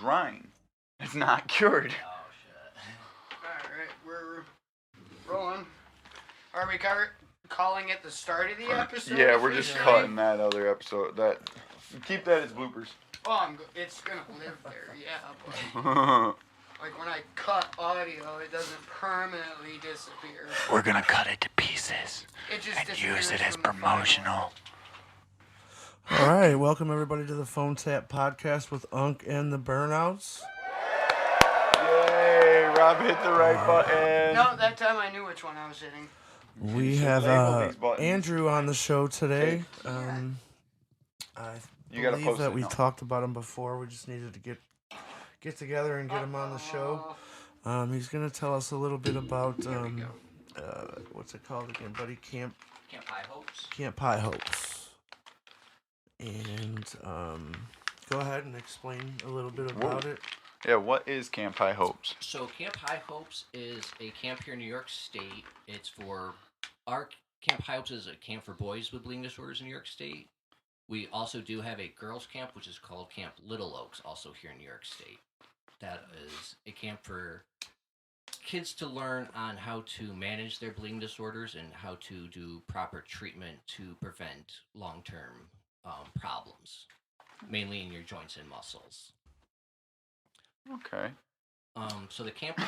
drying. It's not cured. Oh, shit. Alright, we're rolling. Are we calling it the start of the episode? Yeah, we're just cutting that other episode. Keep that as bloopers. Oh, it's gonna live there, yeah. But, like when I cut audio, it doesn't permanently disappear. We're gonna cut it to pieces It just and use it as promotional. All right, welcome everybody to the Phone Tap Podcast with Unk and the Burnouts. Yay! Rob hit the right button. No, that time I knew which one I was hitting. We have Andrew on the show today. I believe that we talked about him before. We just needed to get together and get him on the show. He's gonna tell us a little bit about what's it called again, buddy? Camp High Hopes. Camp High Hopes. And go ahead and explain a little bit about it. Yeah, what is Camp High Hopes? So Camp High Hopes is a camp here in New York State. It's for our Camp High Hopes is a camp for boys with bleeding disorders in New York State. We also do have a girls' camp, which is called Camp Little Oaks, also here in New York State. That is a camp for kids to learn on how to manage their bleeding disorders and how to do proper treatment to prevent long-term problems, mainly in your joints and muscles. Okay. So the camp was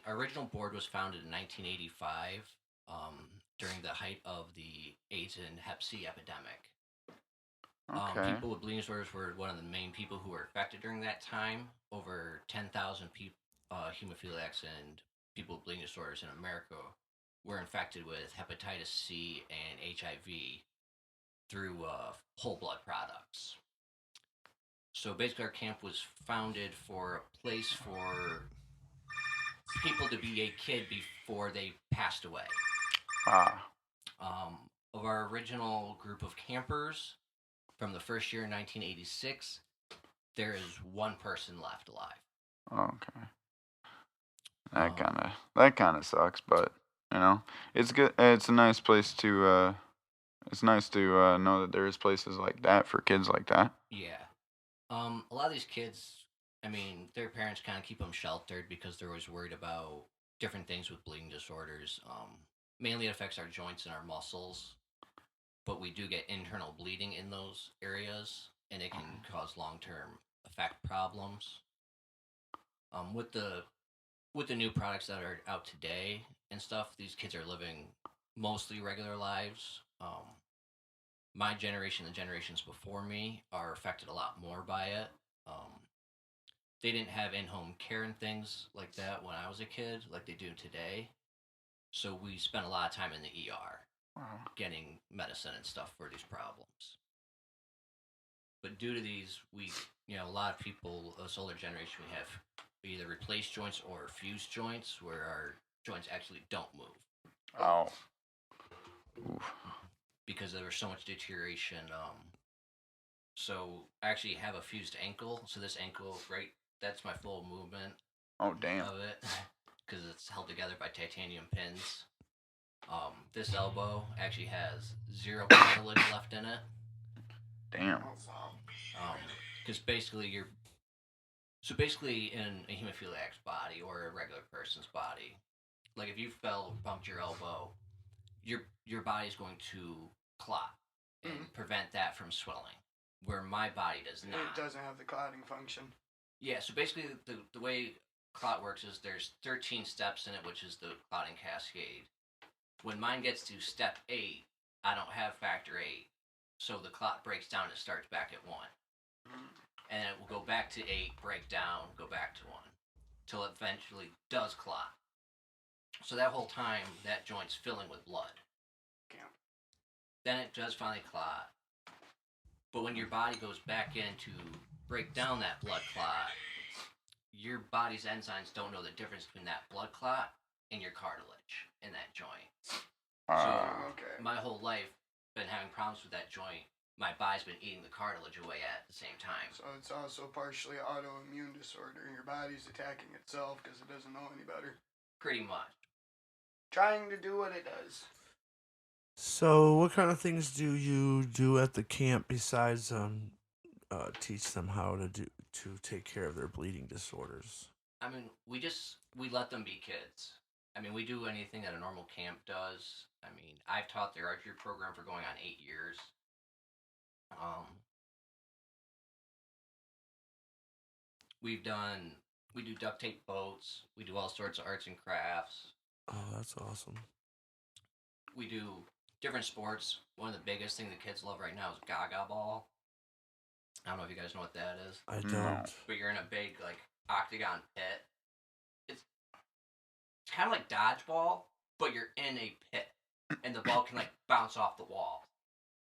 our original board was founded in 1985 during the height of the AIDS and Hep C epidemic. Okay. People with bleeding disorders were one of the main people who were affected during that time. Over 10,000 hemophiliacs and people with bleeding disorders in America were infected with hepatitis C and HIV through whole blood products. So basically our camp was founded for a place for people to be a kid before they passed away. Of our original group of campers from the first year in 1986, there is one person left alive. Okay. That kind of sucks, but it's good. It's a nice place to. It's nice to know that there is places like that for kids like that. Yeah. A lot of these kids, their parents kind of keep them sheltered because they're always worried about different things with bleeding disorders. Mainly it affects our joints and our muscles, but we do get internal bleeding in those areas, and it can cause long-term effect problems. With the new products that are out today and stuff, these kids are living mostly regular lives. My generation, the generations before me, are affected a lot more by it. They didn't have in-home care and things like that when I was a kid, like they do today. So we spent a lot of time in the ER, getting medicine and stuff for these problems. But due to these, a lot of people, this older generation, we have either replaced joints or fused joints, where our joints actually don't move. Oh. Oof. Because there was so much deterioration. So I actually have a fused ankle. So this ankle, that's my full movement. Oh, damn. Of it, because it's held together by titanium pins. This elbow actually has 0 cartilage left in it. Damn. Because basically in a hemophiliac's body or a regular person's body, like if you bumped your elbow, your body's going to clot and prevent that from swelling, where my body does not. It doesn't have the clotting function. Yeah, so basically the way clot works is there's 13 steps in it, which is the clotting cascade. When mine gets to step 8, I don't have factor 8, so the clot breaks down and starts back at 1. And it will go back to 8, break down, go back to 1, till it eventually does clot. So that whole time, that joint's filling with blood. Then it does finally clot. But when your body goes back in to break down that blood clot, your body's enzymes don't know the difference between that blood clot and your cartilage in that joint. My whole life, been having problems with that joint. My body's been eating the cartilage away at the same time. So it's also partially autoimmune disorder. Your body's attacking itself because it doesn't know any better. Pretty much. Trying to do what it does. So what kind of things do you do at the camp besides teach them how to take care of their bleeding disorders? I mean, we let them be kids. I mean, we do anything that a normal camp does. I mean, I've taught their archery program for going on 8 years. We do duct tape boats. We do all sorts of arts and crafts. Oh, that's awesome. We do different sports. One of the biggest things the kids love right now is Gaga Ball. I don't know if you guys know what that is. I don't. But you're in a big, like, octagon pit. It's kind of like dodgeball, but you're in a pit. And the ball can, like, bounce off the wall.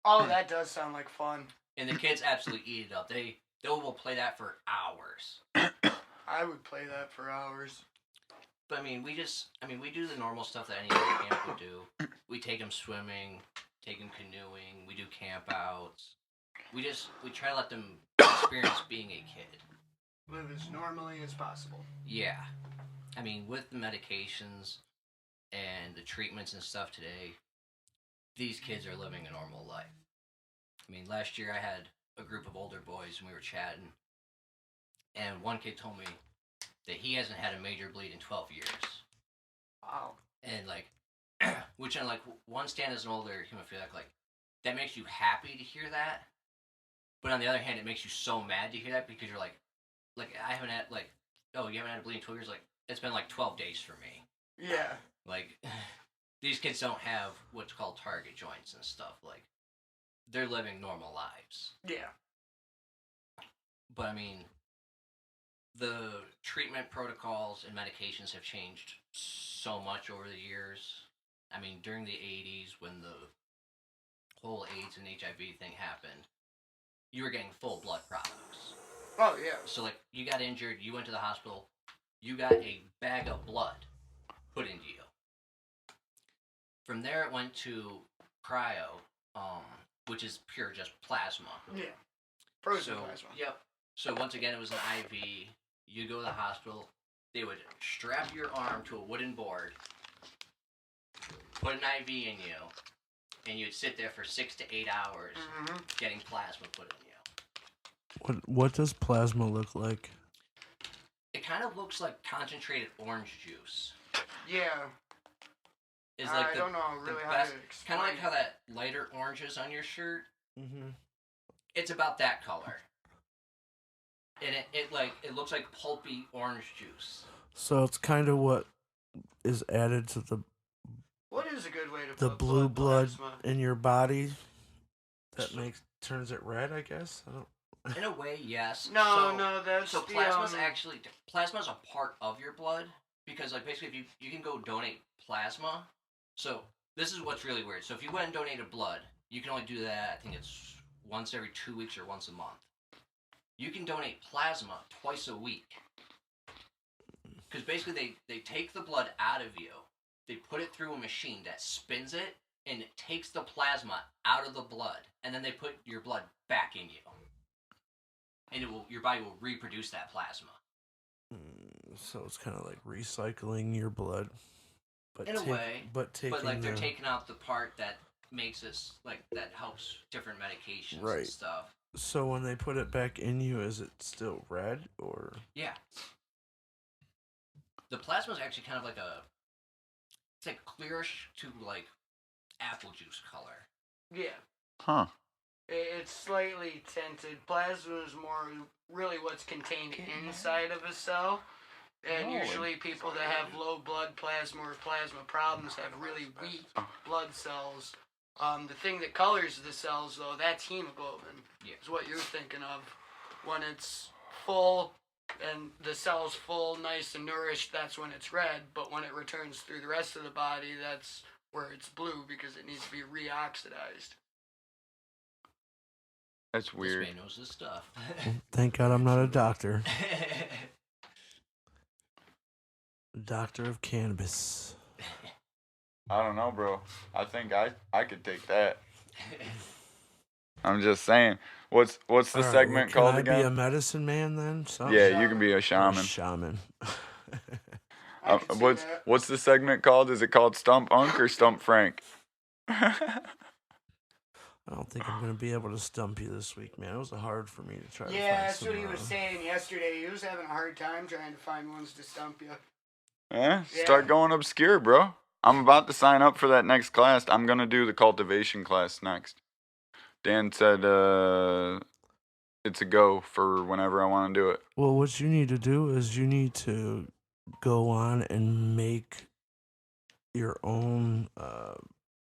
Oh, that does sound like fun. And the kids absolutely eat it up. They will play that for hours. I would play that for hours. But, I mean, we do the normal stuff that any other camp would do. We take them swimming, take them canoeing, we do camp outs. We try to let them experience being a kid. Live as normally as possible. Yeah. I mean, with the medications and the treatments and stuff today, these kids are living a normal life. I mean, last year I had a group of older boys and we were chatting, and one kid told me that he hasn't had a major bleed in 12 years. Wow. And, like, which on, like, one stand as an older hemophiliac, like, that makes you happy to hear that. But on the other hand, it makes you so mad to hear that because you're like, I haven't had, like, oh, you haven't had a bleed in 12 years? Like, it's been, like, 12 days for me. Yeah. Like, these kids don't have what's called target joints and stuff. Like, they're living normal lives. Yeah. But, I mean, the treatment protocols and medications have changed so much over the years. I mean, during the 80s, when the whole AIDS and HIV thing happened, you were getting full blood products. Oh, yeah. So, like, you got injured, you went to the hospital, you got a bag of blood put into you. From there, it went to cryo, which is pure just plasma. Yeah. Frozen plasma. Yep. So, once again, it was an IV. You go to the hospital, they would strap your arm to a wooden board, put an IV in you, and you'd sit there for 6 to 8 hours getting plasma put in you. What does plasma look like? It kind of looks like concentrated orange juice. Yeah. Is like I don't know really how to explain. Kind of like how that lighter orange is on your shirt. Mm-hmm. It's about that color. And it looks like pulpy orange juice. So it's kind of what is added to the what is a good way to the put blue blood plasma in your body that turns it red, I guess. I don't. In a way, yes. No, that's so plasma's plasma's a part of your blood because, like, basically if you can go donate plasma. So this is what's really weird. So if you went and donated blood, you can only do that. I think it's once every 2 weeks or once a month. You can donate plasma twice a week. Because basically they take the blood out of you, they put it through a machine that spins it, and it takes the plasma out of the blood, and then they put your blood back in you. And your body will reproduce that plasma. So it's kind of like recycling your blood. But in a way. But they're taking out the part that makes us, like, that helps different medications and stuff. So when they put it back in you, is it still red, or? Yeah. The plasma is actually kind of like it's like clearish to, like, apple juice color. Yeah. Huh. It's slightly tinted. Plasma is more really what's contained inside of a cell. And usually people that have low blood plasma or plasma problems have really weak blood cells. The thing that colors the cells, though, that's hemoglobin. Yeah. Is what you're thinking of. When it's full and the cell's full, nice and nourished, that's when it's red. But when it returns through the rest of the body, that's where it's blue because it needs to be reoxidized. That's weird. This man knows his stuff. Thank God I'm not a doctor. Doctor of cannabis. I don't know, bro. I think I could take that. I'm just saying. What's the segment called again? Can I be a medicine man then? Yeah, you can be a shaman. Shaman. What's the segment called? Is it called Stump Unk or Stump Frank? I don't think I'm gonna be able to stump you this week, man. It was hard for me to try. Yeah, that's what he was saying yesterday. He was having a hard time trying to find ones to stump you. Yeah, start going obscure, bro. I'm about to sign up for that next class. I'm gonna do the cultivation class next. Dan said it's a go for whenever I want to do it. Well, what you need to do is you need to go on and make your own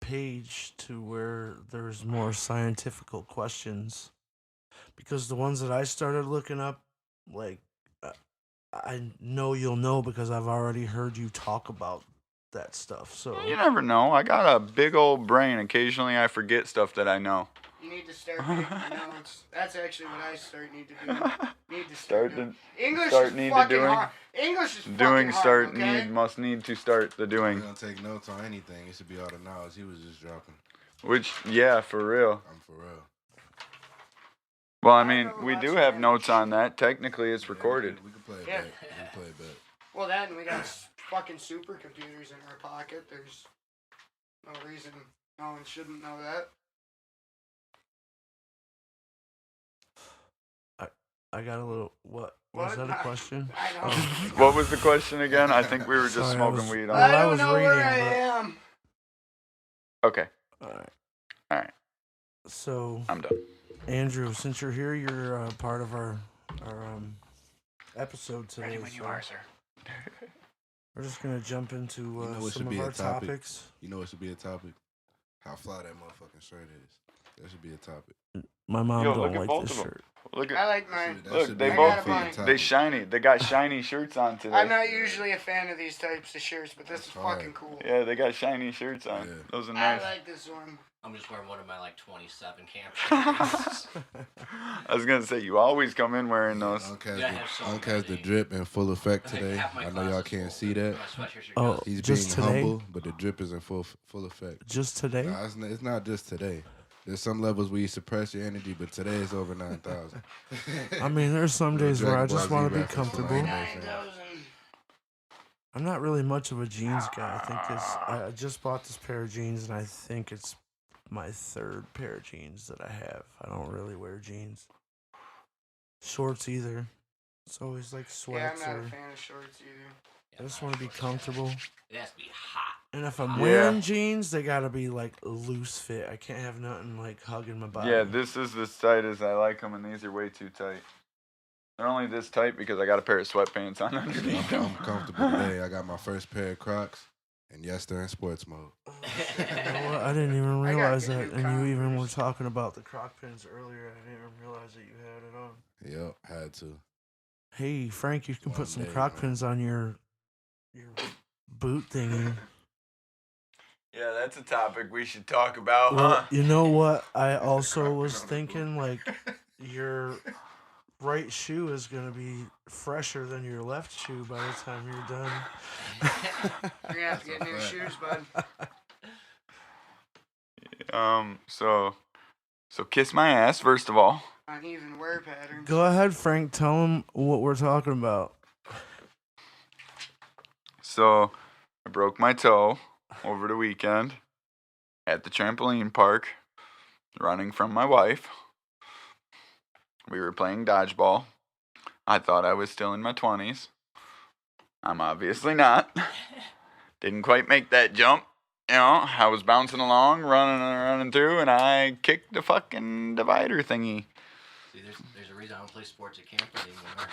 page to where there's more scientifical questions, because the ones that I started looking up, like I know you'll know because I've already heard you talk about that stuff. So You never know. I got a big old brain. Occasionally I forget stuff that I know. You need to start making notes. That's actually what I need to do. Need to start doing. English start is need to fucking doing. hard. English is Doing fucking start hard, okay? need must need to start the doing. He don't take notes on anything. It should be all the knowledge he was just dropping. Which yeah, for real. I'm for real. Well, I mean, we do have notes on that. Technically, it's recorded. We can play it Yeah. back. We can play it back. Well, that and we got fucking supercomputers in our pocket. There's no reason no one shouldn't know that. I got a little. What was What? that a question? I know. Oh. What was the question again? I think we were just Sorry, I smoking was- weed Well, on. I I don't was know where I reading, am. Okay, All right. all right, So I'm done. Andrew, since you're here, you're part of our episode today. sir. We're just gonna jump into You know what some should of be a our topic? topics. You know what should be a topic? How fly that motherfucking shirt is. That should be a topic. My mom Yo, don't look at like both this of 'em. shirt. Look I at like mine. That look. should They be both a bunny. they shiny. They got shiny shirts on today. I'm not usually a fan of these types of shirts, but this is hard. fucking cool. Yeah, they got shiny shirts on. Yeah. Those are I nice. like this one. I'm just wearing one of my like 27 camp shirts. I was gonna say you always come in wearing those. Yeah, I have so Uncast the many. drip in full effect I think today. half my I know class y'all is can't full. see that. My sweatshirts are Oh, just- He's just being today? humble, but the drip is in full effect. Just today? Nah, it's not just today. There's some levels where you suppress your energy, but today is over 9,000. I mean, there's some days where I just want to be comfortable. 9,000. I'm not really much of a jeans guy. I think I just bought this pair of jeans, and I think it's my third pair of jeans that I have. I don't really wear jeans. Shorts either. It's always like Yeah, sweats I'm not or a fan of shorts either. I just want to be comfortable. It has to be hot. And if I'm Yeah. wearing jeans, they gotta be like loose fit. I can't have nothing like hugging my body. Yeah, this is as tight as I like them, and these are way too tight. They're only this tight because I got a pair of sweatpants on underneath I'm them. comfortable today. I got my first pair of Crocs, and yes, they're in sports mode. You know what? I didn't even I gotta realize get that, new and you even were Converse. talking about the Croc pins earlier. I didn't even realize that you had it on. Yep, had to. Hey, Frank, you can One put some day, Croc man. pins on your boot thingy. Yeah, that's a topic we should talk about, Well, you know what? I also was thinking like your right shoe is gonna be fresher than your left shoe by the time you're done. You're gonna have to get new shoes, bud. So kiss my ass first of all. Uneven wear patterns. Go ahead, Frank. Tell them what we're talking about. So I broke my toe over the weekend at the trampoline park, running from my wife. We were playing dodgeball. I thought I was still in my 20s. I'm obviously not. Didn't quite make that jump. You know, I was bouncing along, running through, and I kicked the fucking divider thingy. See, there's a reason I don't play sports at camp anymore.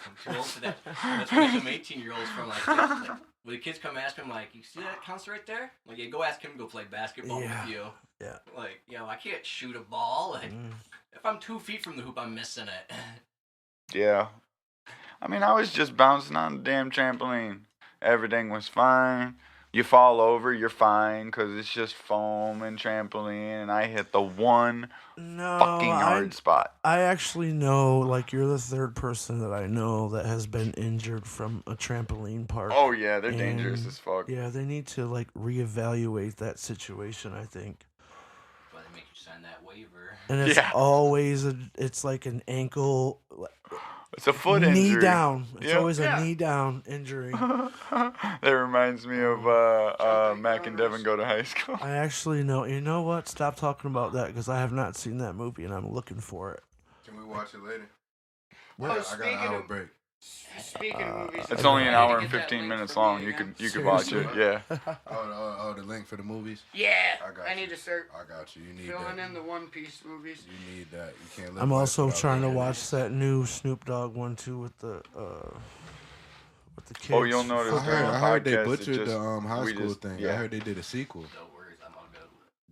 I'm too old for that. That's why some 18-year-olds from like when the kids come ask him like, you see that counselor right there? Like, yeah, go ask him to go play basketball Yeah. with you. Yeah. Like, I can't shoot a ball. Like, Mm. if I'm 2 feet from the hoop, I'm missing it. Yeah. I mean, I was just bouncing on the damn trampoline. Everything was fine. You fall over, you're fine, because it's just foam and trampoline, and I hit the one No, fucking hard spot. I actually know, like, you're the third person that I know that has been injured from a trampoline park. Oh, yeah, they're dangerous And, as fuck. Yeah, they need to, like, reevaluate that situation, I think. That's why they make you sign that waiver. And it's Yeah. always, it's like an ankle. It's a foot injury. Knee down. It's always Yeah. a knee down injury. That reminds me of Mac and Devin Go to High School. I actually know. You know what? Stop talking about that because I have not seen that movie and I'm looking for it. Can we watch it later? Oh, I got an hour break. Speaking of movies, It's only an I need hour to and get that 15 link minutes for me long. You again. could watch it. Yeah. Oh, the link for the movies? Yeah, I got I you. need to start I got you. You need filling that. in the One Piece movies. You need that. You can't live I'm life also without trying to that. watch that new Snoop Dogg one too with the kids. Oh, you'll notice I heard, on the I heard they podcast, it butchered just- the high we school just- thing. yeah. I heard they did a sequel. No worries, I'm all good.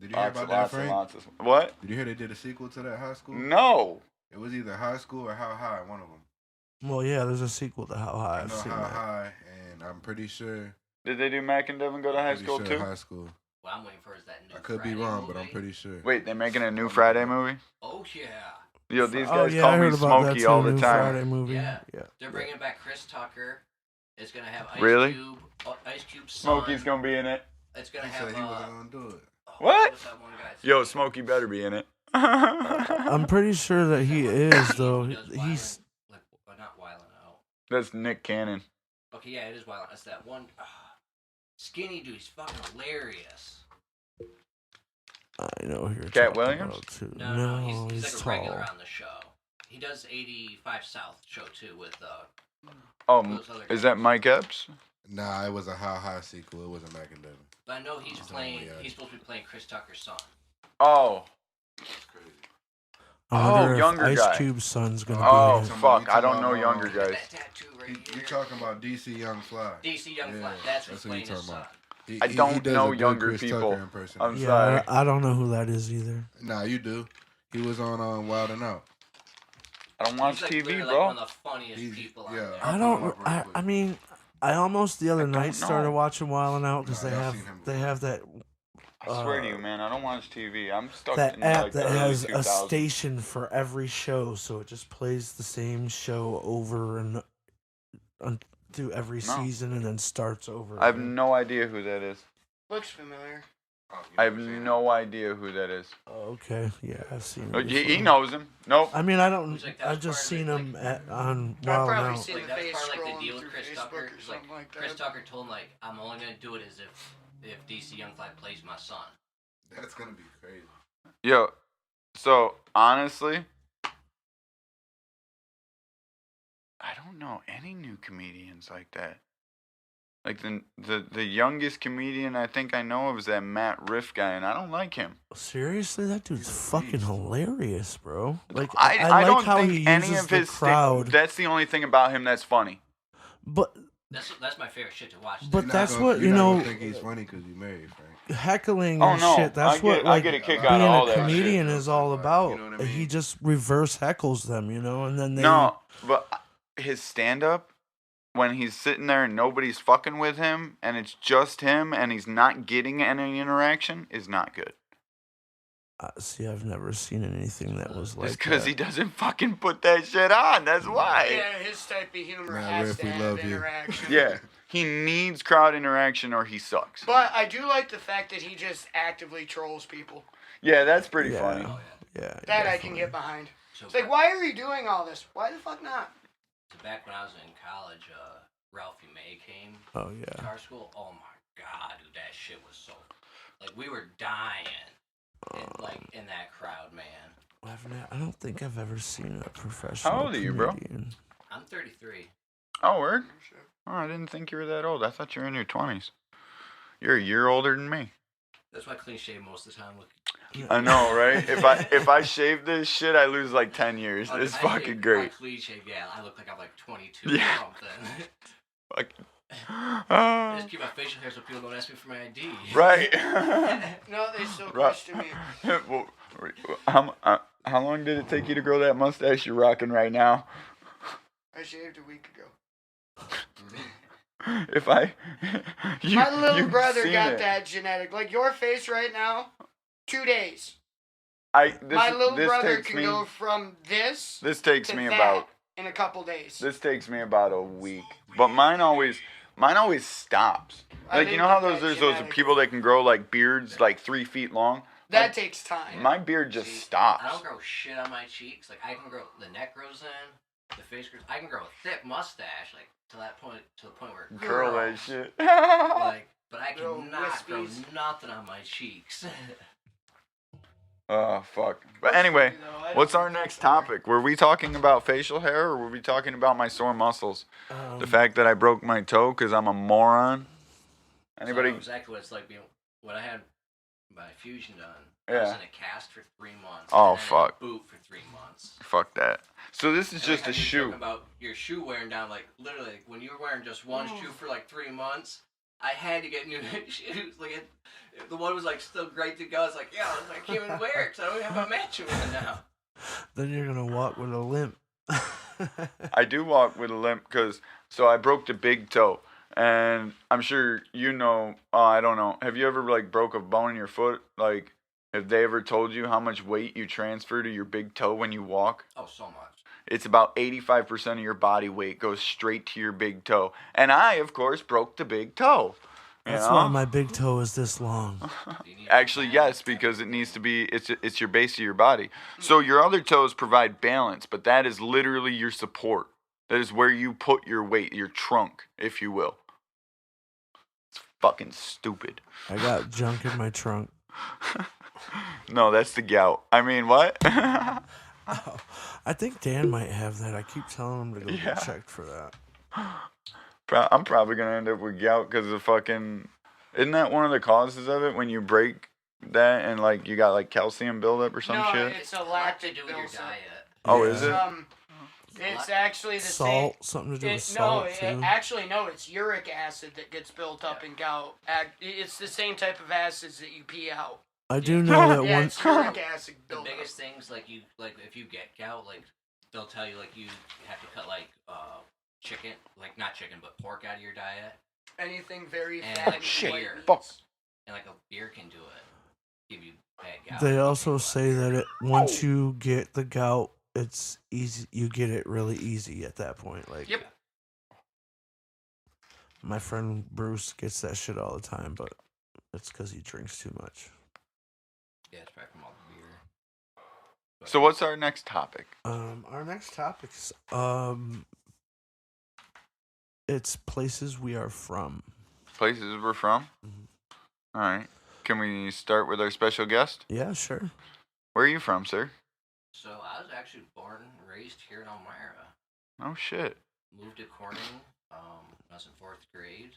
Did you hear Lots about and that, lots and Frank? lots of... What? Did you hear they did a sequel to that high school? No. It was either High School or How High, one of them. Well, yeah, there's a sequel to How High. I I've know seen How that. High, and I'm pretty sure. Did they do Mac and Devin Go to High pretty School sure too? High School. What I'm waiting for is that new I could Friday be wrong, but I'm movie. pretty sure. Wait, they're making a new Friday movie? Oh, yeah. Yo, these Oh guys yeah, call I me heard about that Smokey too. all the New time. Friday movie. Yeah. Yeah. They're bringing back Chris Tucker. It's going to have Ice Really? Cube. Ice Cube's son. Smokey's gonna be in it. It's going He to have... said he wasn't gonna do it. What? what's that one guy's Yo, name? Smokey better be in it. I'm pretty sure that he is though. He does He's Wild 'N- like, not Wild 'N Out. That's Nick Cannon. Okay, yeah, it is Wild 'N Out. It's that one... skinny dude. He's fucking hilarious. I know who you're Cat talking Williams? about too. No, he's like a tall. regular on the show. He does 85 South show too with Oh, those other is guys. that Mike Epps? Nah, it was a How High sequel. It wasn't Mac and Devin. But I know he's That's playing. only, He's supposed to be playing Chris Tucker's son. Oh. That's crazy. I wonder Oh, if younger Ice guy. Cube's son's gonna Oh, be in it. fuck. I don't know younger Look at guys. that tattoo right You here. talking about DC Young Fly? DC Young Yeah, Fly. That's that's who's what playing you his talking son. about. He don't does know a good younger Chris people. Tucker impersonation. I'm Yeah, sorry. I don't know who that is either. Nah, you do. He was on Wild 'N Out. I don't watch He's like TV, literally bro. like one of the funniest He's- people yeah. out there. I'll I pull him don't. up real I quick. mean, I almost the other I don't night started know. watching Wild 'N Out because Nah, they I've have seen him they have that I swear to you, man. I don't watch TV. I'm stuck that in app like the that early has a 2000s. station for every show, so it just plays the same show over and through every No. season and then starts over. I have again. no idea who that is. Looks familiar. Oh, you I have never seen him? no idea who that is. Oh, okay, yeah, I've seen. Oh, Him he before. knows him. Nope. I mean, I don't. Who's like that I've was just part of seen it, him like- at on I've Wild 'N probably Out. seen Like the face that's part of like scrolling the deal with through Chris Facebook Tucker. or Is like something like Chris that. Tucker told him like I'm only gonna do it if DC Young Fly plays my son. That's gonna be crazy. Yo, so honestly, I don't know any new comedians like that. Like the youngest comedian I think I know of is that Matt Riff guy, and I don't like him. Seriously, that dude's He's a fucking beast. hilarious, bro. Like I like don't how think he any uses of the his crowd, that's the only thing about him that's funny. but That's my favorite shit to watch. But You're not that's gonna- what, you're you not know- gonna think he's funny because you married, Frank. heckling Oh, and no, shit. That's I what get- I like get a kick being out of all a that shit. comedian is all Like, about. you know what I He mean? just reverse heckles them, you know, and then they. No, but his stand up, when he's sitting there and nobody's fucking with him, and it's just him, and he's not getting any interaction, is not good. See, I've never seen anything that was like It's because that. he doesn't fucking put that shit on. That's why. Yeah, his type of humor Matt has Riff, to we have love you. interaction. Yeah, he needs crowd interaction or he sucks. But I do like the fact that he just actively trolls people. Yeah, that's pretty Yeah. funny. Oh yeah. Yeah, That I definitely. can get behind. So, It's like, why are you doing all this? Why the fuck not? so back when I was in college, Ralphie May came Oh to yeah. our school. Oh my god, dude, that shit was so like we were dying in that crowd, man. I don't think I've ever seen a professional. How old are you, bro? comedian. I'm 33. Oh, word? Oh, I didn't think you were that old. I thought you were in your 20s. You're a year older than me. That's why I clean shave most of the time. Look, I know, right? If I shave this shit, I lose like 10 years. It's fucking great. Clean shave, yeah. I look like I'm like 22 Yeah. or something. Fuck. I just keep my facial hair so people don't ask me for my ID. Right. No, they still Right. question me. Well, how long did it take you to grow that mustache you're rocking right now? I shaved a week ago. If I, My little you've brother seen got it. that genetic. Like your face right now, 2 days. My My little brother takes can me, go from this This takes to me that about. in a couple days. This takes me about a week. But mine always stops. I Like, you didn't know how get that those genetic. people that can grow like beards like 3 feet long? That takes time. My beard just See, stops. I don't grow shit on my cheeks. Like I can grow, the neck grows in, the face cream. I can grow a thick mustache, like to the point where it Curl that curls. shit. Like, but I Little cannot grow wispies. nothing on my cheeks. Oh, fuck. But anyway, what's our next topic? Were we talking about facial hair or were we talking about my sore muscles? The fact that I broke my toe because I'm a moron? Anybody? So I know exactly what it's like. When I had my fusion done, I Yeah. was in a cast for 3 months. Oh, and then fuck. In a boot for 3 months. Fuck that. So this is And just like a how you shoe. talk about your shoe wearing down, like literally, like, when you were wearing just one shoe for like 3 months, I had to get new shoes. Like the one was like still great to go. It's like, yeah, I can't even wear it because I don't even have a matching one now. Then you're gonna walk with a limp. I do walk with a limp because, so I broke the big toe. And I'm sure you know, I don't know. Have you ever like broke a bone in your foot? Like, have they ever told you how much weight you transfer to your big toe when you walk? Oh, so much. It's about 85% of your body weight goes straight to your big toe. And I, of course, broke the big toe. That's why my big toe is this long. Actually, yes, because it needs to be, it's your base of your body. So your other toes provide balance, but that is literally your support. That is where you put your weight, your trunk, if you will. It's fucking stupid. I got junk in my trunk. No, that's the gout. I mean, what? Oh, I think Dan might have that. I keep telling him to go get checked for that. I'm probably going to end up with gout because of fucking... Isn't that one of the causes of it when you break that and, like, you got, like, calcium buildup or some no, shit? it's a A lot to lactic do with your buildup. diet. Oh, is it? It's actually the Salt, same. something to do with No, salt too. actually, no. It's uric acid that gets built up in gout. It's the same type of acids that you pee out. I do know that Yeah, one. it's uric acid The buildup. biggest things, like if you get gout, like they'll tell you like you have to cut like chicken, like not chicken but pork out of your diet, Anything very and fatty. like shit, white fuck. meats. and like a beer can do it, give you bad gout. They also say that once you get the gout, it's easy. You get it really easy at that point. Like, Yep. my friend Bruce gets that shit all the time, but it's because he drinks too much. Yeah, it's probably from all the beer. But So what's our next topic? Our next topics, it's places we are from. Places we're from? Mhm. All right. Can we start with our special guest? Yeah, sure. Where are you from, sir? So I was actually born and raised here in Elmira. Oh, shit. Moved to Corning when I was in 4th grade.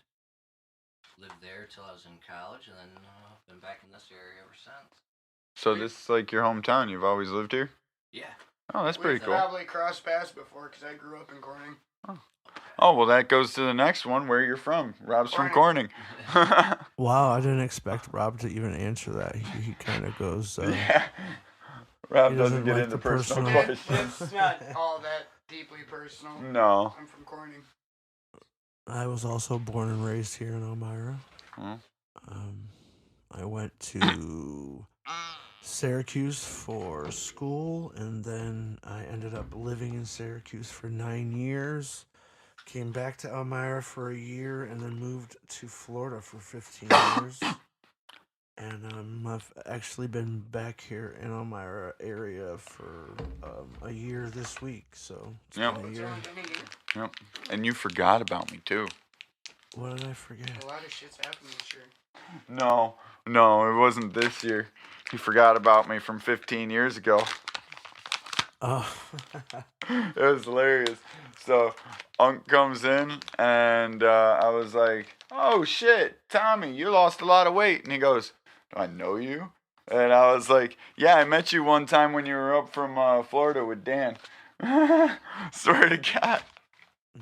Lived there till I was in college, and then been back in this area ever since. So this is like your hometown? You've always lived here? Yeah. Oh, that's pretty cool. We've probably crossed paths before because I grew up in Corning. Oh, well, that goes to the next one. Where you're from? Rob's from Corning. Wow, I didn't expect Rob to even answer that. He kind of goes. Yeah. Rob He doesn't doesn't get like into the personal personal- questions. It's not all that deeply personal. No. I'm from Corning. I was also born and raised here in Elmira. Hmm. I went to Syracuse for school, and then I ended up living in Syracuse for 9 years. Came back to Elmira for a year, and then moved to Florida for 15 years. And I've actually been back here in Elmira area for a year this week. So it's Yep. been a What's year. wrong with any year? Yep. And you forgot about me, too. What did I forget? A lot of shit's happened this year. No, it wasn't this year. He forgot about me from 15 years ago. Oh, It was hilarious. So, Unc comes in, and I was like, oh, shit, Tommy, you lost a lot of weight. And he goes, do I know you? And I was like, yeah, I met you one time when you were up from Florida with Dan. Swear to God.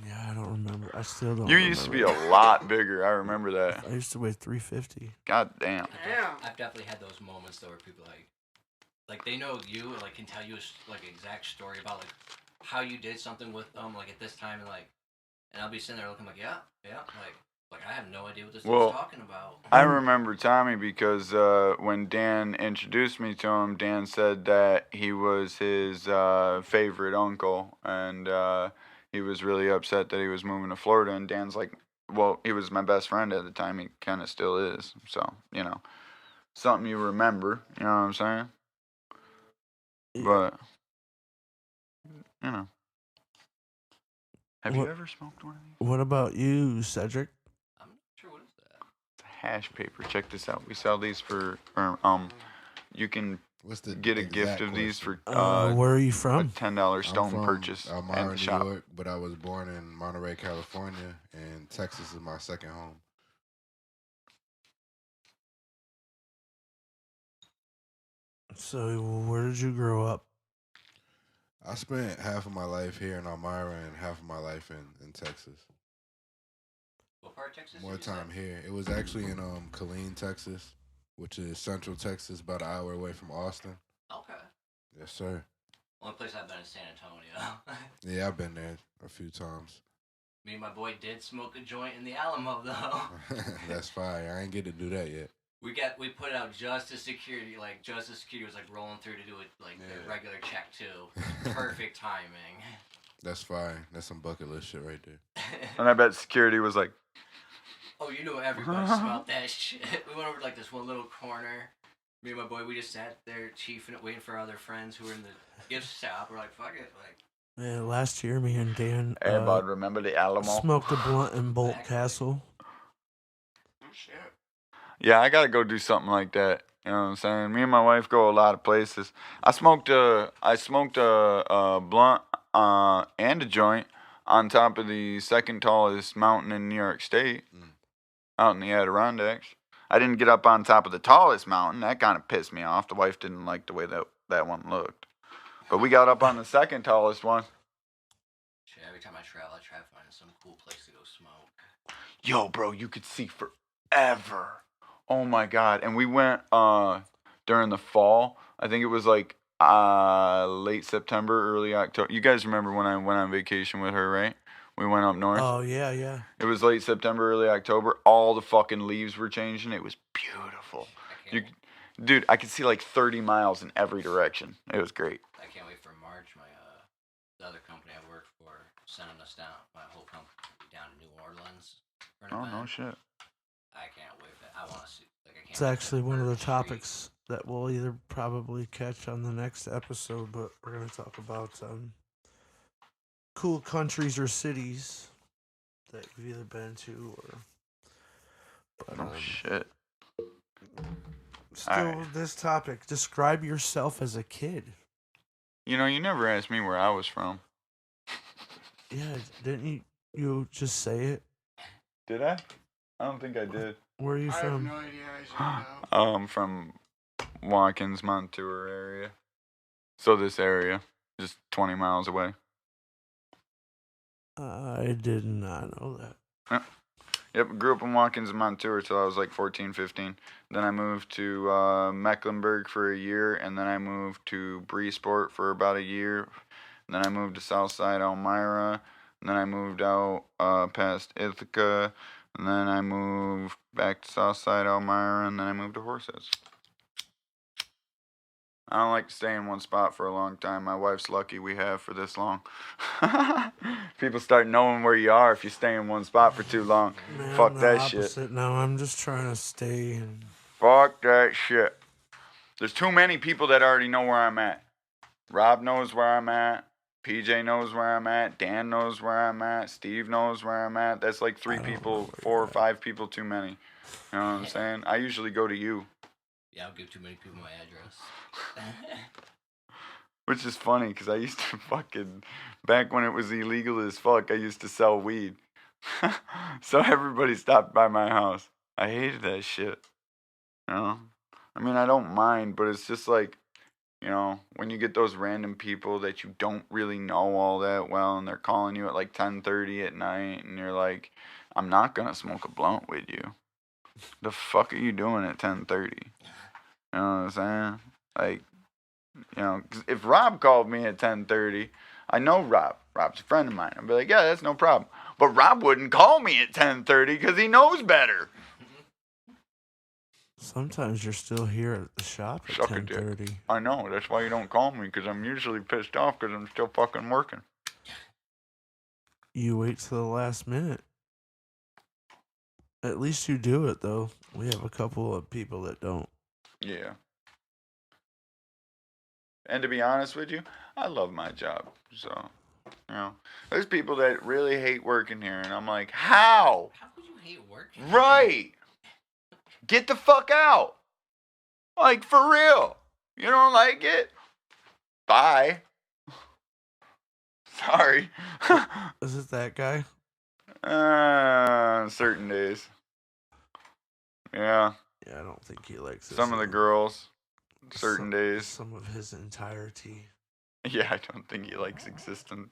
yeah, I don't remember. I still don't. You used to be a remember. lot bigger. I remember that. I used to weigh 350. God damn. Damn. I've definitely had those moments though where people like they know you and like can tell you like an exact story about like how you did something with them like at this time and I'll be sitting there looking like yeah like I have no idea what this Well, dude's talking about. I remember Tommy because when Dan introduced me to him, Dan said that he was his favorite uncle, and he was really upset that he was moving to Florida. And Dan's like, well, he was my best friend at the time. He kind of still is. So, something you remember. You know what I'm saying? Yeah. But, Have you ever smoked one of these? What about you, Cedric? I'm not sure what is that. It's a hash paper. Check this out. We sell these for you can get a gift of these for where are you a from? $10 stone I'm from purchase Elmira, at the shop. New York, but I was born in Monterey, California, and Texas is my second home. So where did you grow up? I spent half of my life here in Elmira and half of my life in Texas. What part of Texas? More time here. It was actually in Killeen, Texas, which is Central Texas, about an hour away from Austin. Okay. Yes, sir. Only place I've been is San Antonio. Yeah, I've been there a few times. Me and my boy did smoke a joint in the Alamo though. That's fine. I ain't get to do that yet. We put it out just as security, just as security was rolling through to do it the regular check too. Perfect timing. That's fine. That's some bucket list shit right there. And I bet security was like, oh, you know everybody smelled that shit. We went over to this one little corner. Me and my boy, we just sat there chiefing it, waiting for other friends who were in the gift shop. We're like, fuck it, Yeah, last year me and Dan hey, bud, remember the Alamo? smoked a blunt in Bolt Castle. Oh shit. Yeah, I gotta go do something like that. You know what I'm saying? Me and my wife go a lot of places. I smoked a blunt and a joint on top of the second tallest mountain in New York State, out in the Adirondacks. I didn't get up on top of the tallest mountain. That kind of pissed me off. The wife didn't like the way that one looked. But we got up on the second tallest one. Shit, every time I try to find some cool place to go smoke. Yo, bro, you could see forever. Oh my God. And we went during the fall. I think it was late September, early October. You guys remember when I went on vacation with her, right? We went up north. Oh, yeah. It was late September, early October. All the fucking leaves were changing. It was beautiful. Dude, I could see 30 miles in every direction. It was great. I can't wait for March. The other company I work for sending us down, my whole company down to New Orleans. For an event. No shit. I can't wait. I want to see. It's actually one of the topics that we'll either probably catch on the next episode, but we're going to talk about cool countries or cities that you've either been to or... But, shit. Still, right. This topic, describe yourself as a kid. You never asked me where I was from. Yeah, didn't you just say it? Did I? I don't think I did. Where are you from? I have no idea. I'm from Watkins, Montour area. So this area, just 20 miles away. I did not know that. Yep, grew up in Watkins, Montour till I was 14, 15. Then I moved to Mecklenburg for a year, and then I moved to Breesport for about a year. And then I moved to Southside Elmira, and then I moved out past Ithaca, and then I moved back to Southside Elmira, and then I moved to Horseheads. I don't like to stay in one spot for a long time. My wife's lucky we have for this long. People start knowing where you are if you stay in one spot for too long. Man, fuck that opposite. shit. No, I'm just trying to stay. Fuck that shit. There's too many people that already know where I'm at. Rob knows where I'm at. PJ knows where I'm at. Dan knows where I'm at. Steve knows where I'm at. That's 3 people, 4 or 5 people too many. You know what I'm saying? I usually go to you. Yeah, I'll give too many people my address. Which is funny, because I used to back when it was illegal as fuck, I used to sell weed. So everybody stopped by my house. I hated that shit. I mean, I don't mind, but it's just when you get those random people that you don't really know all that well, and they're calling you at 10:30 at night, and you're like, I'm not going to smoke a blunt with you. The fuck are you doing at 10:30? You know what I'm saying? 'Cause if Rob called me at 10:30, I know Rob. Rob's a friend of mine. I'd be like, yeah, that's no problem. But Rob wouldn't call me at 10:30 because he knows better. Sometimes you're still here at the shop at 10:30. I know. That's why you don't call me, because I'm usually pissed off because I'm still fucking working. You wait till the last minute. At least you do it, though. We have a couple of people that don't. Yeah. And to be honest with you, I love my job. So You know, there's people that really hate working here, and I'm like, how? How could you hate working? Right. Get the fuck out. Like, for real. You don't like it? Bye. Sorry. Is it that guy? Certain days. Yeah. Yeah, I don't think he likes it. Some of the girls. Certain days. Some of his entirety. Yeah, I don't think he likes existence.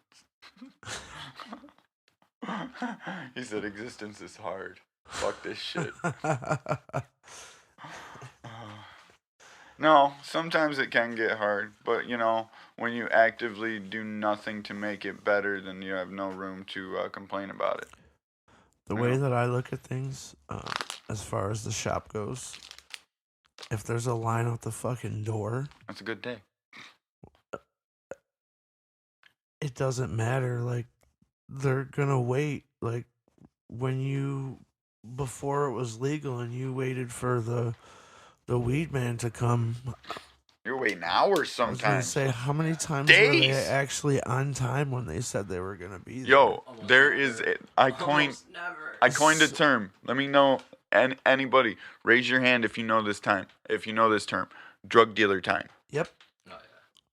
He said existence is hard. Fuck this shit. No, sometimes it can get hard, but you know, when you actively do nothing to make it better, then you have no room to complain about it. The way that I look at things, as far as the shop goes, if there's a line out the fucking door, that's a good day. It doesn't matter. Like, they're gonna wait. Like, before it was legal and you waited for the weed man to come. You're waiting hours sometimes. I was gonna say, how many times were they actually on time when they said they were gonna be there? Yo, there is I coined a term. Let me know, anybody raise your hand if you know this term. Drug dealer time. Yep.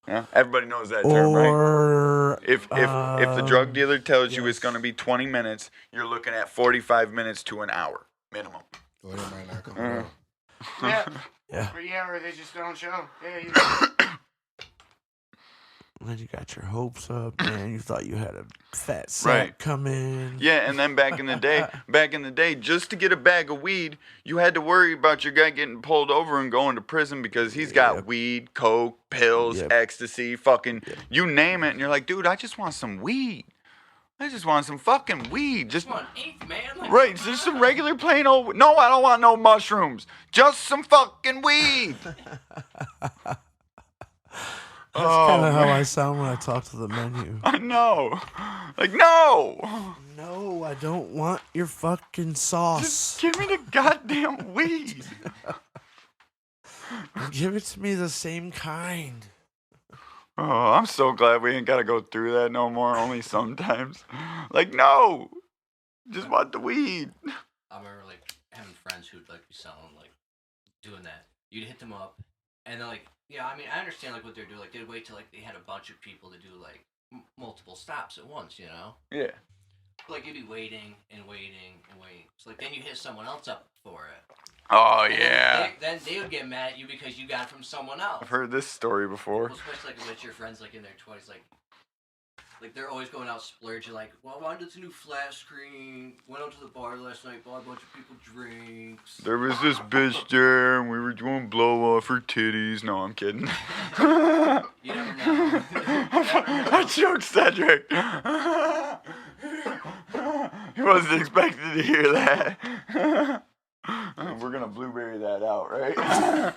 Yeah, everybody knows that term, right? If the drug dealer tells you it's gonna be 20 minutes, you're looking at 45 minutes to an hour minimum. Or they might not come around. Yeah, or they just don't show. And then you got your hopes up, man. You thought you had a fat sack come in. Yeah, and then back in the day, just to get a bag of weed, you had to worry about your guy getting pulled over and going to prison because he's got weed, coke, pills, ecstasy, fucking, you name it. And you're like, dude, I just want some weed. I just want some fucking weed. Just want eighth, man. Like, right, just some regular plain old. No, I don't want no mushrooms. Just some fucking weed. That's kind of how I sound when I talk to the menu. I know. Like, no. No, I don't want your fucking sauce. Just give me the goddamn weed. Give it to me the same kind. Oh, I'm so glad we ain't got to go through that no more, only sometimes. Like, no. Just want the weed. I remember, like, having friends who'd, like, be selling, like, doing that. You'd hit them up, and they're like, yeah, I mean, I understand, like, what they're doing. Like, they'd wait till, like, they had a bunch of people to do, like, multiple stops at once, you know? Yeah. Like, you'd be waiting and waiting and waiting. So, like, then you hit someone else up for it. Oh, and yeah. Then they would get mad at you because you got it from someone else. I've heard this story before. Well, especially, like, with your friends, like, in their 20s, like, they're always going out splurging, like, well, I wanted a new flat screen, went out to the bar last night, bought a bunch of people drinks. There was this bitch there, and we were doing blow off her titties. No, I'm kidding. You never know. I joked, Cedric. He wasn't expecting to hear that. We're going to blueberry that out, right? I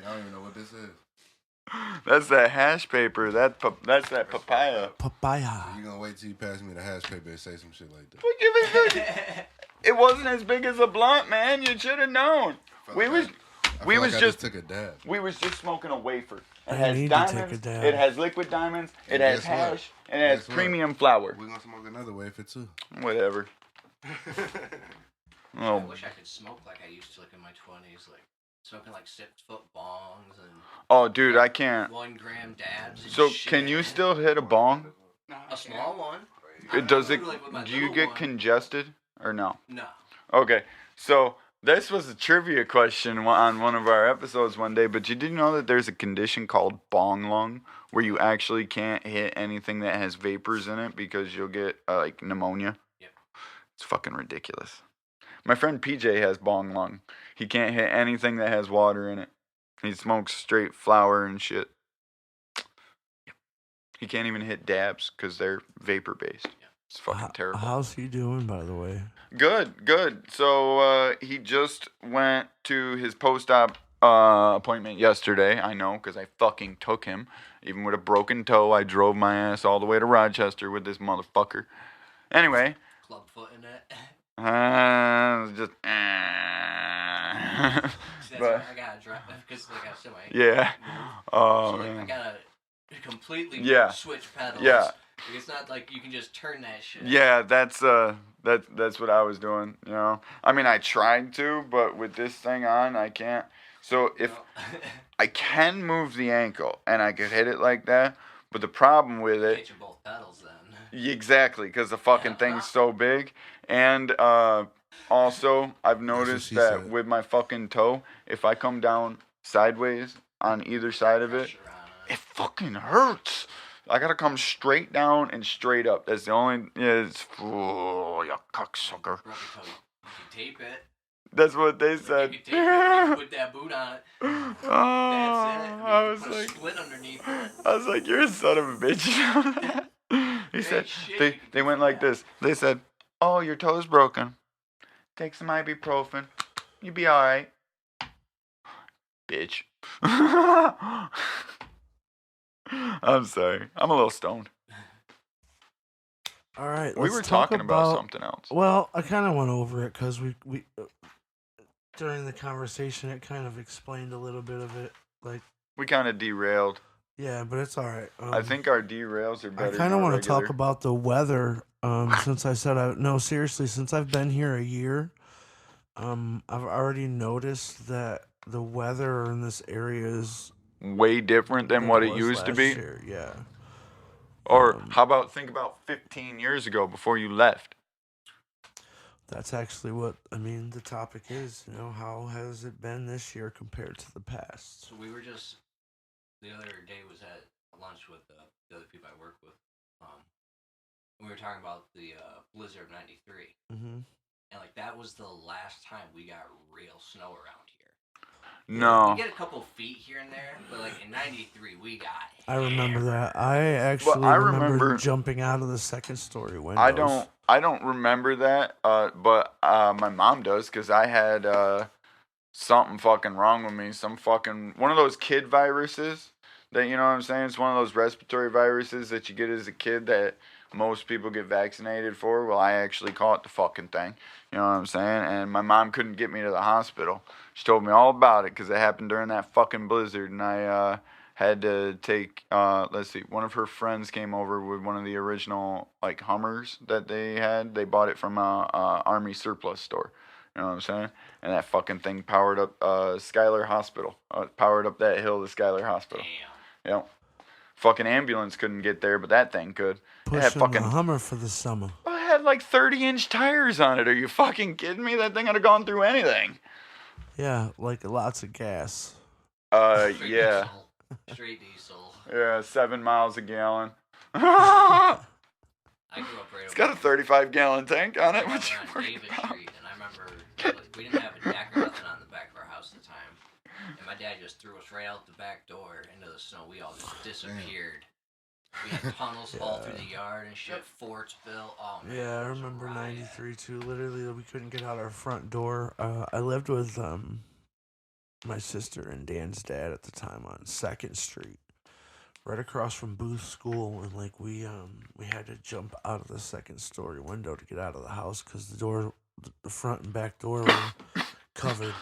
don't even know what this is. That's that hash paper. That's that papaya. Papaya. You gonna wait till you pass me the hash paper and say some shit like that? What you mean? It wasn't as big as a blunt, man. You should have known. We was just took a dab. We was just smoking a wafer. It I has need to diamonds. take a dab. It has liquid diamonds. It And has guess what? hash. And it has Guess what? premium flour. We're gonna smoke another wafer too. Whatever. I Oh, wish I could smoke like I used to, like, in my 20s, like, smoking, like, 6-foot bongs and oh, dude, I can't. 1 gram dabs and So, shit. can you still hit a bong? A small one? Does it? Like, with my Do you little get one. congested or no? No. Okay, so this was a trivia question on one of our episodes one day, but you did know that there's a condition called bong lung where you actually can't hit anything that has vapors in it because you'll get like pneumonia? Yep. It's fucking ridiculous. My friend PJ has bong lung. He can't hit anything that has water in it. He smokes straight flour and shit. He can't even hit dabs because they're vapor based. It's fucking terrible. How's he doing, by the way? Good. So he just went to his post-op appointment yesterday. I know because I fucking took him. Even with a broken toe, I drove my ass all the way to Rochester with this motherfucker. Anyway. Clubfoot in it. Just. That's But, why I gotta drive because, like, I said, yeah. Oh, so, like, man. I gotta completely switch pedals. Yeah. It's not like you can just turn that shit. Yeah, that's what I was doing, you know. I mean, I tried to, but with this thing on, I can't. So if I can move the ankle and I could hit it like that, but the problem with it, get you both pedals then. Exactly, because the fucking thing's so big, and also I've noticed that with my fucking toe, if I come down sideways on either side of it, it fucking hurts. I gotta come straight down and straight up. That's the only. You cocksucker. You tape it. That's what they said. You tape it, you put that boot on it. Oh, That's it. I was put like, a split underneath it. I was like, you're a son of a bitch. He said, they went like this. They said, oh, your toe's broken. Take some ibuprofen. You'll be all right. Bitch. I'm sorry. I'm a little stoned. All right. We were talking about something else. Well, I kind of went over it because we during the conversation, it kind of explained a little bit of it. Like we kind of derailed. Yeah, but it's all right. I think our derails are better. I kind of want to talk about the weather. Since I said no, seriously, since I've been here a year, I've already noticed that the weather in this area is way different than what it used to be. Year, yeah. Or how about think about 15 years ago before you left? That's actually what the topic is. You know, how has it been this year compared to the past? So we were just the other day was at lunch with the other people I work with. We were talking about the blizzard of '93, and like that was the last time we got real snow around here. No. We get a couple feet here and there, but like in '93 we got. I remember that. I actually remember jumping out of the second story windows. I don't remember that, but my mom does because I had something fucking wrong with me. Some fucking one of those kid viruses that, you know what I'm saying? It's one of those respiratory viruses that you get as a kid that most people get vaccinated for. Well, I actually caught the fucking thing. You know what I'm saying? And my mom couldn't get me to the hospital. She told me all about it because it happened during that fucking blizzard. And I had to take, one of her friends came over with one of the original, like, Hummers that they had. They bought it from a Army surplus store. You know what I'm saying? And that fucking thing powered up Schuyler Hospital. Powered up that hill to Schuyler Hospital. Damn. Yep. Fucking ambulance couldn't get there, but that thing could. Pushing the Hummer for the summer. I had like 30-inch tires on it. Are you fucking kidding me? That thing would have gone through anything. Yeah, like lots of gas. Yeah. Straight diesel. Yeah, 7 miles a gallon. I grew up right It's got a 35-gallon tank on it. What you on Davis Street, and I remember we didn't have a deck or nothing on the back of our house at the time. And my dad just threw us right out the back door into the snow. We all just disappeared. We had tunnels all through the yard and shit, forts built. Oh, man. Yeah, I remember 93 too. Literally, we couldn't get out our front door. I lived with my sister and Dan's dad at the time on 2nd Street, right across from Booth School, and like we had to jump out of the 2nd story window to get out of the house because the front and back door were covered.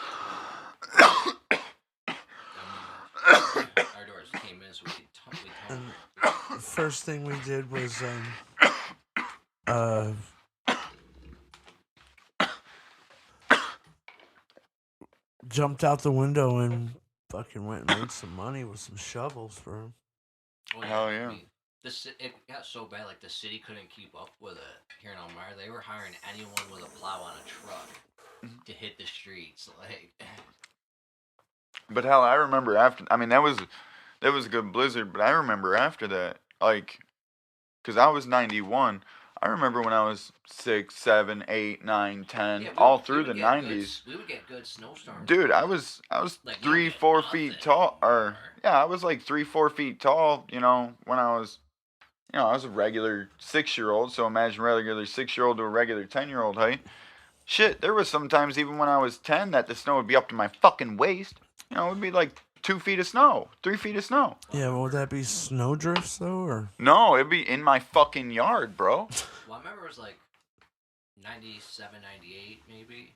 Our doors came in, so we could The first thing we did was jumped out the window and fucking went and made some money with some shovels for him. Well, hell yeah. I mean, it got so bad, like the city couldn't keep up with it here in Elmira. They were hiring anyone with a plow on a truck to hit the streets. Like, but hell, I remember after. I mean, that was a good blizzard. But I remember after that, like, because I was 91. I remember when I was 6, 7, 8, 9, 10, all through the 90s. We would get good snowstorms. Dude, I was like 3-4 feet tall, I was like 3-4 feet tall. You know, when I was a regular 6-year-old. So imagine regular 6-year-old to a regular 10-year-old height. Shit, there was sometimes even when I was 10 that the snow would be up to my fucking waist. You know, it would be like 2 feet of snow, 3 feet of snow. Yeah, but would that be snow drifts though, or? No, it'd be in my fucking yard, bro. Well, I remember it was like 97, 98 maybe.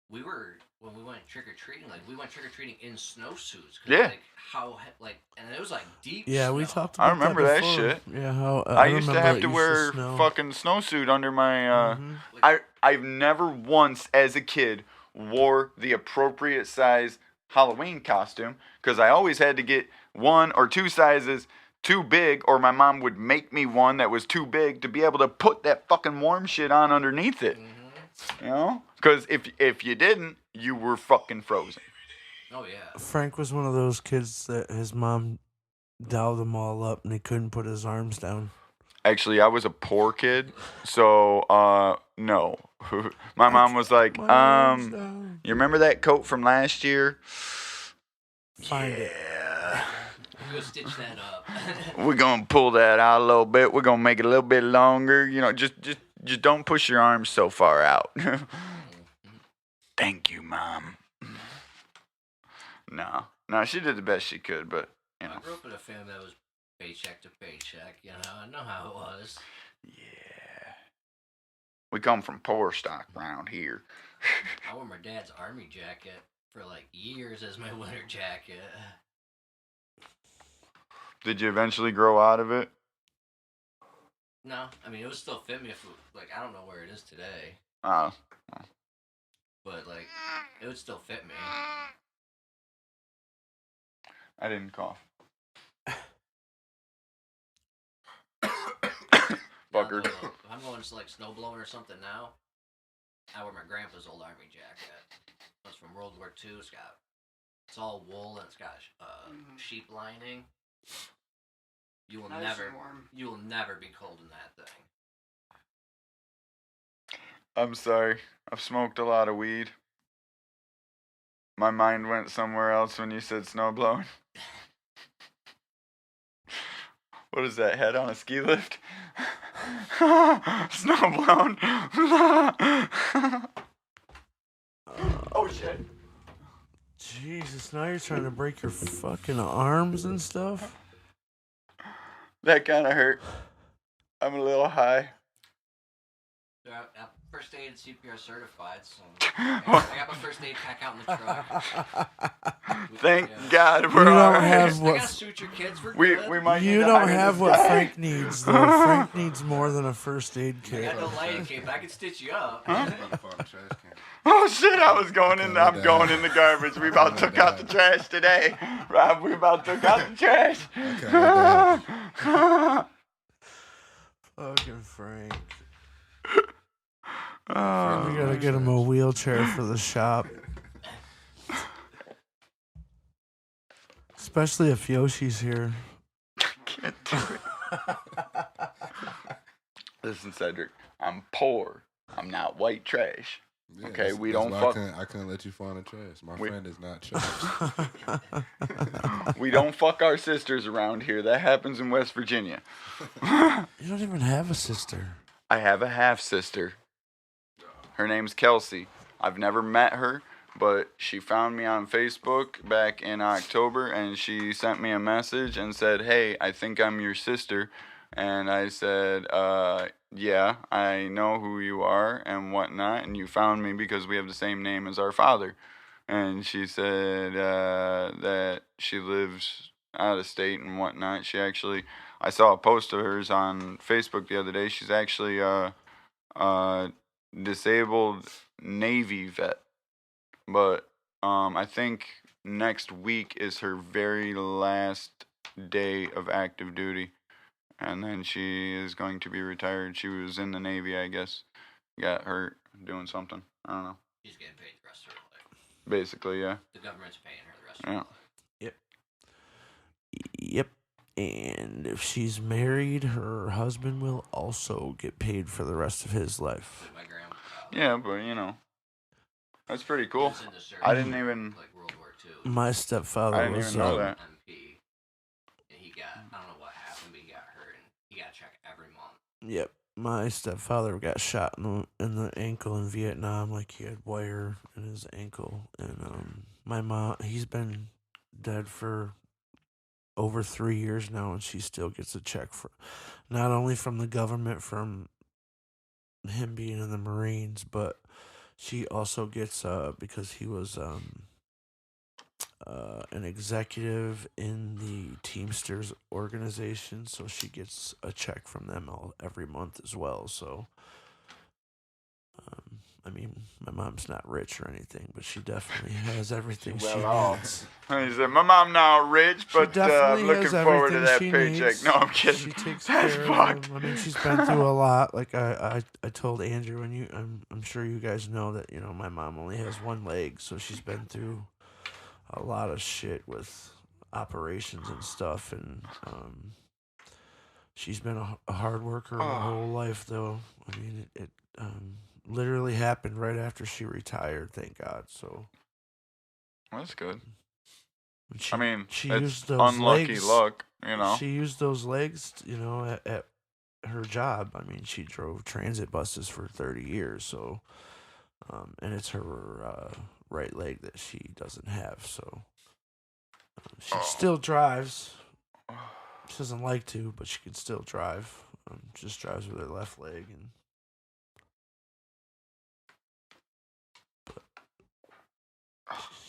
We were when we went trick or treating, like we went trick or treating in snowsuits. Yeah. Like and it was like deep. Yeah, snow. we talked about I remember that before. shit. Yeah, how I used to have to wear fucking snowsuit under my. I've never once as a kid wore the appropriate size Halloween costume because I always had to get 1 or 2 sizes too big, or my mom would make me one that was too big to be able to put that fucking warm shit on underneath it. You know? Because if you didn't, you were fucking frozen. Oh, yeah. Frank was one of those kids that his mom dialed him all up and he couldn't put his arms down. Actually, I was a poor kid, so, no. My mom was like, you remember that coat from last year? Find it. Go stitch that up. We're gonna pull that out a little bit. We're gonna make it a little bit longer. You know, just don't push your arms so far out. Thank you, Mom. No, she did the best she could, but you know. I grew up in a family that was paycheck to paycheck. You know, I know how it was. Yeah. We come from poor stock around here. I wore my dad's army jacket for like years as my winter jacket. Did you eventually grow out of it? No, I mean it would still fit me if like I don't know where it is today. Oh. But like it would still fit me. I didn't cough. Fucker. If I'm going to like snowblowing or something now, I wear my grandpa's old army jacket. It's from World War II. It's all wool and it's got sheep lining. You will never be cold in that thing. I'm sorry. I've smoked a lot of weed. My mind went somewhere else when you said snowblowing. What is that, head on a ski lift? Snowblown. Oh shit. Jesus, now you're trying to break your fucking arms and stuff? That kind of hurt. I'm a little high. I'm first aid CPR certified, so I got my first aid pack out in the truck. Thank God we're alright. I gotta suture kids for good. We might You don't have what Frank needs, though. Frank needs more than a first aid kit. I got no lighting kit, but I can stitch you up. Oh shit, I'm going in the garbage. We about took out the trash today. Rob, we about took out the trash. Fucking Frank. We gotta get him a wheelchair for the shop. Especially if Yoshi's here. Can't do it. Listen, Cedric, I'm poor. I'm not white trash. Yeah, okay, we don't fuck. I couldn't let you fall in the trash. My friend is not trash. We don't fuck our sisters around here. That happens in West Virginia. You don't even have a sister. I have a half sister. Her name's Kelsey. I've never met her, but she found me on Facebook back in October, and she sent me a message and said, "Hey, I think I'm your sister." And I said, yeah, I know who you are and whatnot, and you found me because we have the same name as our father. And she said that she lives out of state and whatnot. I saw a post of hers on Facebook the other day. She's actually a disabled Navy vet. But I think next week is her very last day of active duty. And then she is going to be retired. She was in the Navy, I guess. Got hurt doing something. I don't know. She's getting paid the rest of her life. Basically, yeah. The government's paying her the rest of her life. Yep. And if she's married, her husband will also get paid for the rest of his life. My grandma. Yeah, but you know. That's pretty cool. I didn't even... Like World War II. My stepfather I didn't even know that. MP. And he got, I don't know what happened, but he got hurt and he got checked every month. Yep. My stepfather got shot in the ankle in Vietnam, like he had wire in his ankle. And my mom, he's been dead for over 3 years now, and she still gets a check for, not only from the government from him being in the Marines, but She also gets because he was an executive in the Teamsters organization, so she gets a check from them every month as well. So, I mean, my mom's not rich or anything, but she definitely has everything she needs. He said, "My mom not rich, but I'm looking forward to that paycheck." Needs. No, I'm kidding. She takes That's care fucked. of him. I mean, she's been through a lot. Like I told Andrew, and I'm sure you guys know that my mom only has one leg, so she's been through a lot of shit with operations and stuff, and she's been a hard worker her whole life. Though I mean, it literally happened right after she retired. Thank God. So that's good. She, I mean, she it's used those unlucky legs, luck, She used those legs, at her job. I mean, she drove transit buses for 30 years, so, and it's her right leg that she doesn't have, so she still drives. She doesn't like to, but she can still drive. Just drives with her left leg, and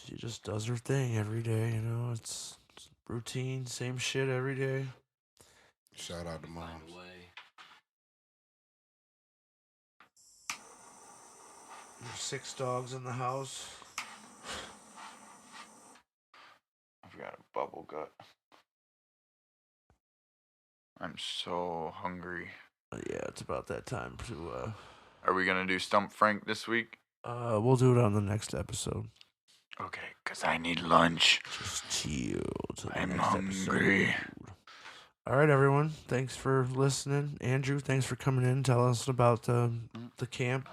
she just does her thing every day. It's routine, same shit every day. Shout out to mom. There's 6 dogs in the house. I've got a bubble gut. I'm so hungry. Yeah, it's about that time to. Are we gonna do Stump Frank this week? We'll do it on the next episode. Okay, cause I need lunch. Just chill till the I'm next hungry. episode. All right, everyone. Thanks for listening. Andrew, thanks for coming in. Tell us about the camp.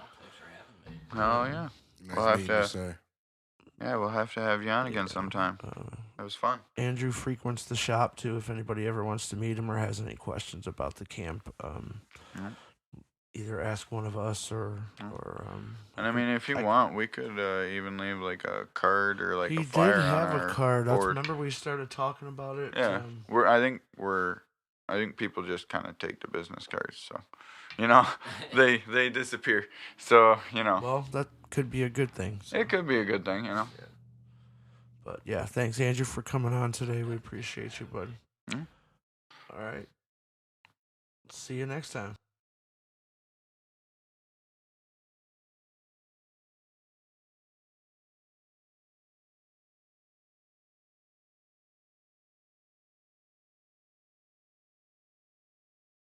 Oh yeah. Nice We'll have meeting you, sir. Yeah, we'll have to have you on again sometime. It was fun. Andrew frequents the shop too. If anybody ever wants to meet him or has any questions about the camp, either ask one of us or. And I mean, if you want, we could even leave like a card or like a flyer. He did have a card. Board. Remember we started talking about it. Yeah, I think people just kind of take the business cards, so they disappear. So Well, that could be a good thing. So. It could be a good thing, Yeah. But yeah, thanks Andrew for coming on today. We appreciate you, bud. Mm-hmm. All right. See you next time.